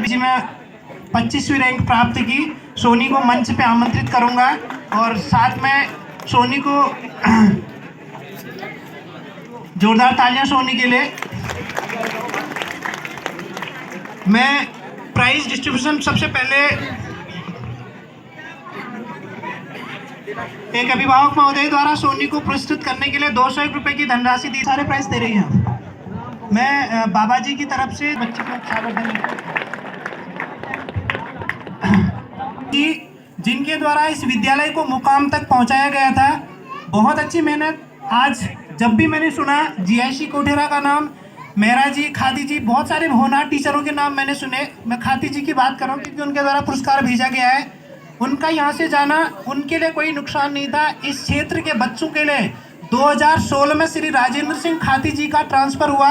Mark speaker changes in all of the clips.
Speaker 1: जी मैं 25वीं रैंक प्राप्त की। सोनी को मंच पे आमंत्रित करूंगा और साथ में सोनी को जोरदार तालियां सोनी के लिए। मैं प्राइज डिस्ट्रीब्यूशन सबसे पहले एक अभिभावक महोदय द्वारा सोनी को पुरस्कृत करने के लिए 201 रुपए की धनराशि दी। सारे प्राइज दे रही हैं। मैं बाबा जी की तरफ से बच्चे को जिनके द्वारा इस विद्यालय को मुकाम तक पहुंचाया गया था। बहुत अच्छी मेहनत। आज जब भी मैंने सुना जीआईसी कोठेरा का नाम, मेहरा जी, खादी जी, बहुत सारे होनहार टीचरों के नाम मैंने सुने। मैं खादी जी की बात कर रहा हूँ क्योंकि उनके द्वारा पुरस्कार भेजा गया है। उनका यहाँ से जाना उनके लिए कोई नुकसान नहीं था। इस क्षेत्र के बच्चों के लिए 2016 में श्री राजेंद्र सिंह खाती जी का ट्रांसफ़र हुआ।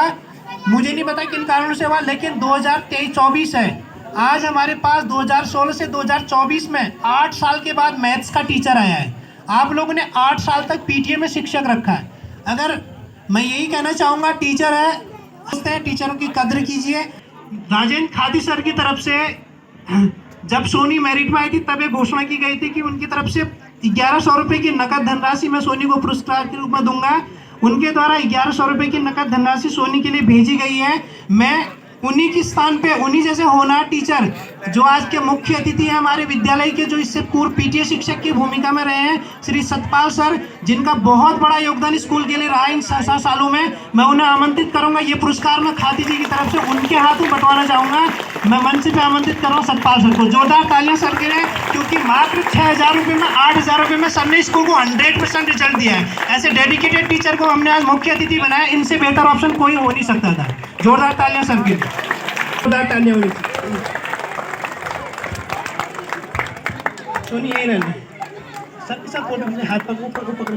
Speaker 1: मुझे नहीं पता किन कारणों से हुआ, लेकिन 2023-24 है। आज हमारे पास 2016 से 2024 में 8 साल के बाद मैथ्स का टीचर आया है। आप लोगों ने 8 साल तक पीटीए में शिक्षक रखा है। अगर मैं यही कहना चाहूँगा, टीचर है, टीचरों की कद्र कीजिए। राजेंद्र खादी सर की तरफ से जब सोनी मेरिट में आई थी तब ये घोषणा की गई थी कि उनकी तरफ से 1100 रुपये की नकद धनराशि मैं सोनी को पुरस्कार के रूप में दूंगा। उनके द्वारा 1100 रुपये की नकद धनराशि सोनी के लिए भेजी गई है। मैं उन्हीं के स्थान पे, उन्हीं जैसे होनहार टीचर जो आज के मुख्य अतिथि हैं हमारे विद्यालय के, जो इससे पूर्व पीटीए शिक्षक की भूमिका में रहे हैं, श्री सतपाल सर, जिनका बहुत बड़ा योगदान स्कूल के लिए रहा इन 7 सालों में, मैं उन्हें आमंत्रित करूंगा। ये पुरस्कार मैं खादी जी की तरफ से उनके हाथों बंटवाना चाहूँगा। मैं मंच पे आमंत्रित कर रहा हूँ सतपाल सर को। जोरदार तालियां सर के लिए, क्योंकि मात्र 6000 रुपये में 8000 रुपये में सर ने स्कूल को 100% रिजल्ट दिया है। ऐसे डेडिकेटेड टीचर को हमने आज मुख्य अतिथि बनाया। इनसे बेहतर ऑप्शन कोई हो नहीं सकता था। जोरदार तालियां सर के लिए, जोरदार तालियां होनी। सोनी यही रहना सर के साथ फोटो खींचे, हाथ पकड़ो, पकड़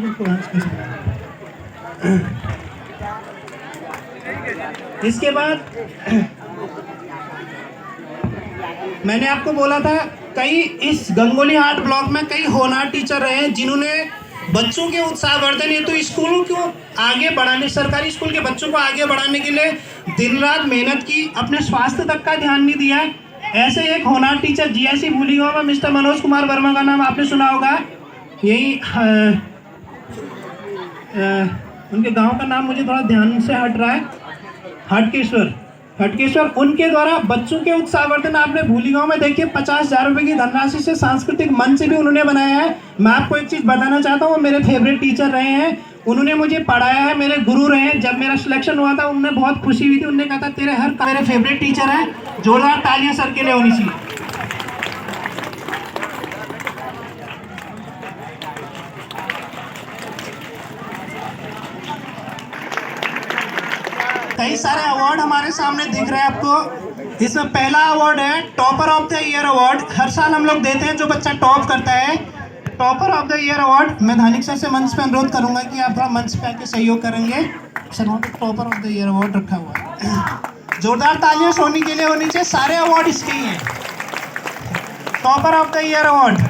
Speaker 1: इसके बाद मैंने आपको बोला था, कई इस गंगोली हाट ब्लॉक में कई होनहार टीचर रहे हैं जिन्होंने बच्चों के उत्साहवर्धन हेतु स्कूलों को आगे बढ़ाने, सरकारी स्कूल के बच्चों को आगे बढ़ाने के लिए दिन रात मेहनत की, अपने स्वास्थ्य तक का ध्यान नहीं दिया। ऐसे एक होनहार टीचर जीआईसी भूली हुआ, मिस्टर मनोज कुमार वर्मा का नाम आपने सुना होगा। यही उनके गांव का नाम मुझे थोड़ा ध्यान से हट रहा है, हटकेश्वर। उनके द्वारा बच्चों के उत्साहवर्धन आपने भूली गांव में देखिए 50,000 रुपये की धनराशि से सांस्कृतिक मंच भी उन्होंने बनाया है। मैं आपको एक चीज़ बताना चाहता हूँ, मेरे फेवरेट टीचर रहे हैं, उन्होंने मुझे पढ़ाया है, मेरे गुरु रहे हैं। जब मेरा सिलेक्शन हुआ था उन्हें बहुत खुशी हुई थी। उन्होंने कहा था तेरे हर मेरे फेवरेट टीचर हैं। जोरदार तालियां सर के लिए होनी चाहिए। कई सारे अवार्ड हमारे सामने दिख रहे हैं आपको। इसमें पहला अवार्ड है topper of the year award. हर साल हम लोग देते हैं जो बच्चा टॉप करता है, topper of the year award. मैं धानिक सर से मंच पे अनुरोध करूंगा कि आप थोड़ा मंच पे आके सहयोग करेंगे। सर वहाँ पे topper of the year award रखा हुआ है। जोरदार तालियां सोनी के लिए होनी चाहिए। सारे अवार्ड इसके ही हैं। Topper of the year award.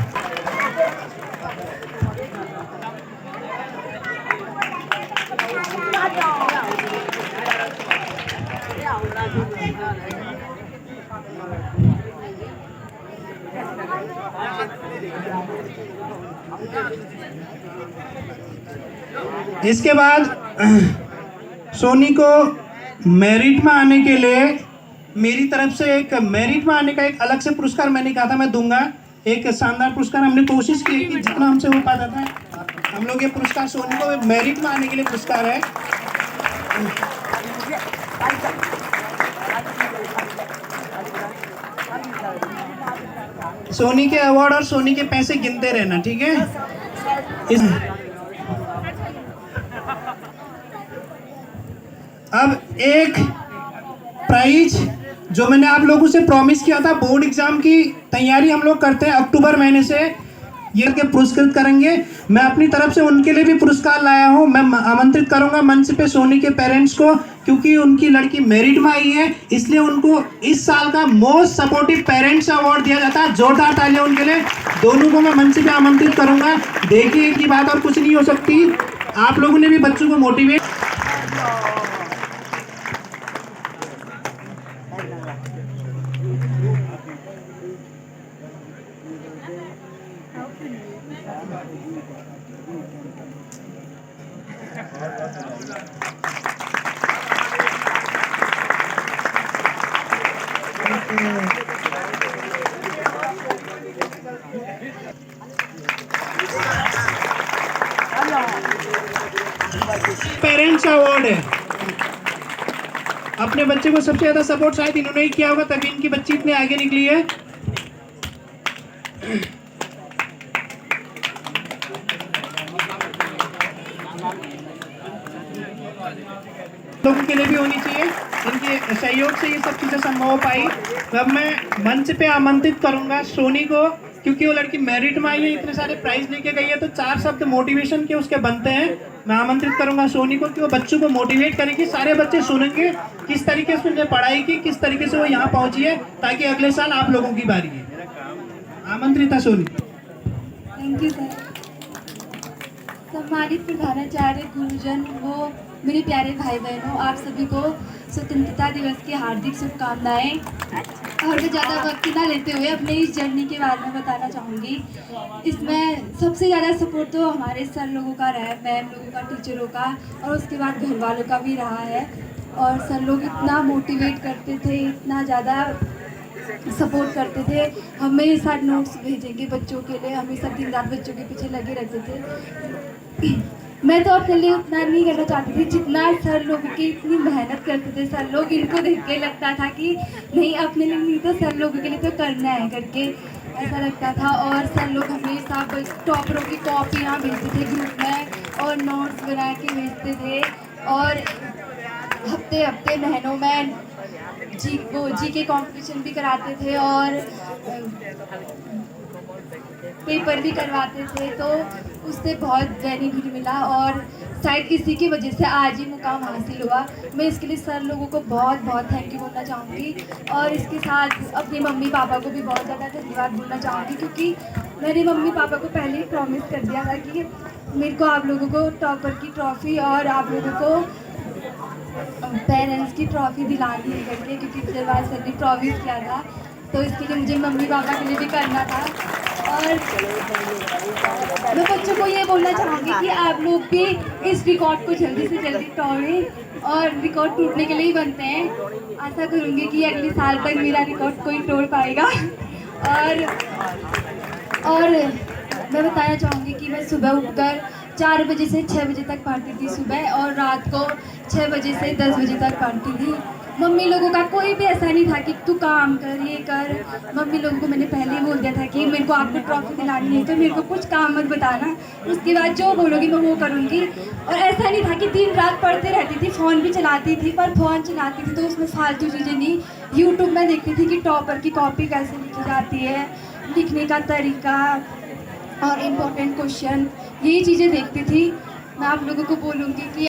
Speaker 1: इसके बाद सोनी को मेरिट में आने के लिए मेरी तरफ से एक मेरिट में आने का एक अलग से पुरस्कार मैंने कहा था मैं दूंगा। एक शानदार पुरस्कार हमने कोशिश की कि जितना हमसे हो पाता था हम लोग ये पुरस्कार सोनी को मेरिट में आने के लिए पुरस्कार है। सोनी के अवार्ड और सोनी के पैसे गिनते रहना, ठीक है। अब एक प्राइज जो मैंने आप लोगों से प्रॉमिस किया था, बोर्ड एग्जाम की तैयारी हम लोग करते हैं अक्टूबर महीने से, ये के पुरस्कृत करेंगे। मैं अपनी तरफ से उनके लिए भी पुरस्कार लाया हूं। मैं आमंत्रित करूंगा मंच पे सोनी के पेरेंट्स को, क्योंकि उनकी लड़की मेरिट में आई है, इसलिए उनको इस साल का मोस्ट सपोर्टिव पेरेंट्स अवार्ड दिया जाता है। जोरदार तालियां उनके लिए। दोनों को मैं मंच पे आमंत्रित करूंगा। देखिए की बात और कुछ नहीं हो सकती, आप लोगों ने भी बच्चों को मोटिवेट। पेरेंट्स अवार्ड है। अपने बच्चे को सबसे ज्यादा सपोर्ट शायद इन्होंने ही किया होगा, तभी इनकी बच्ची इतने आगे निकली है। लोगों के लिए भी होनी चाहिए, इनके सहयोग से ये सब चीजें संभव हो पाई। अब मैं मंच पे आमंत्रित करूंगा सोनी को, क्योंकि वो लड़की मेरिट में आई है, इतने सारे प्राइज लेके गई है, तो 4 शब्द मोटिवेशन के उसके बनते हैं। मैं आमंत्रित करूंगा सोनी को कि वो बच्चों को मोटिवेट करेगी। सारे बच्चे सुनेंगे किस तरीके से उन्हें पढ़ाई की, किस तरीके से वो यहाँ पहुंची है, ताकि अगले साल आप लोगों की बारी है। आमंत्रित है सोनी।
Speaker 2: Thank you sir. सम्मानित प्रधानाचार्य, गुरुजन वो मेरे प्यारे भाई बहनों, आप सभी को स्वतंत्रता दिवस की हार्दिक शुभकामनाएं। और मैं ज़्यादा वक्त ना लेते हुए अपने इस जर्नी के बारे में बताना चाहूँगी। इसमें सबसे ज़्यादा सपोर्ट तो हमारे सर लोगों का रहा है, मैम लोगों का, टीचरों का, और उसके बाद घर वालों का भी रहा है। और सर लोग इतना मोटिवेट करते थे, इतना ज़्यादा सपोर्ट करते थे, हमेशा नोट्स भेजेंगे बच्चों के लिए, हमेशा दिन रात बच्चों के पीछे लगे रहते थे। मैं तो अपने लिए उतना नहीं करना चाहती थी जितना सर लोगों की इतनी मेहनत करते थे। सर लोग, इनको देख के लगता था कि नहीं, अपने लिए नहीं तो सर लोगों के लिए तो करना है करके ऐसा लगता था। और सर लोग हमेशा टॉपरों की कॉपियाँ भेजते थे ग्रुप में और नोट्स बना के भेजते थे। और हफ्ते हफ्ते महीनों में जी के कंपटीशन भी कराते थे और पेपर भी करवाते थे, तो उससे बहुत बेनिफिट मिला और शायद इसी की वजह से आज ही मुकाम हासिल हुआ। मैं इसके लिए सर लोगों को बहुत बहुत थैंक यू बोलना चाहूँगी और इसके साथ अपने मम्मी पापा को भी बहुत ज़्यादा धन्यवाद बोलना चाहूँगी, क्योंकि मैंने मम्मी पापा को पहले ही प्रॉमिस कर दिया था कि मेरे को आप लोगों को टॉपर की ट्रॉफ़ी और आप लोगों को पेरेंट्स की ट्रॉफ़ी दिलानी है करके, क्योंकि पिछले बार सर ने प्रॉमिस किया था। तो इसके लिए मुझे मम्मी पापा के लिए भी करना था। और मैं बच्चों को ये बोलना चाहूँगी कि आप लोग भी इस रिकॉर्ड को जल्दी से जल्दी तोड़ें, और रिकॉर्ड टूटने के लिए ही बनते हैं। आशा करूँगी कि अगले साल तक मेरा रिकॉर्ड कोई तोड़ पाएगा। और मैं बताना चाहूँगी कि मैं सुबह उठकर 4 बजे से 6 बजे तक पढ़ती थी सुबह, और रात को 6 बजे से 10 बजे तक पढ़ती थी। मम्मी लोगों का कोई भी ऐसा नहीं था कि तू काम कर, ये कर। मम्मी लोगों को मैंने पहले ही बोल दिया था कि मेरे को आपको ट्रॉफी दिलानी है तो मेरे को कुछ काम मत बताना, उसके बाद जो बोलोगी मैं वो करूँगी। और ऐसा नहीं था कि दिन रात पढ़ते रहती थी, फ़ोन भी चलाती थी, पर फ़ोन चलाती थी तो उसमें फालतू चीज़ें नहीं, यूट्यूब में देखती थी कि टॉपर की कॉपी कैसे लिखी जाती है, लिखने का तरीका और इम्पोर्टेंट क्वेश्चन, यही चीज़ें देखती थी। मैं आप लोगों को बोलूँगी कि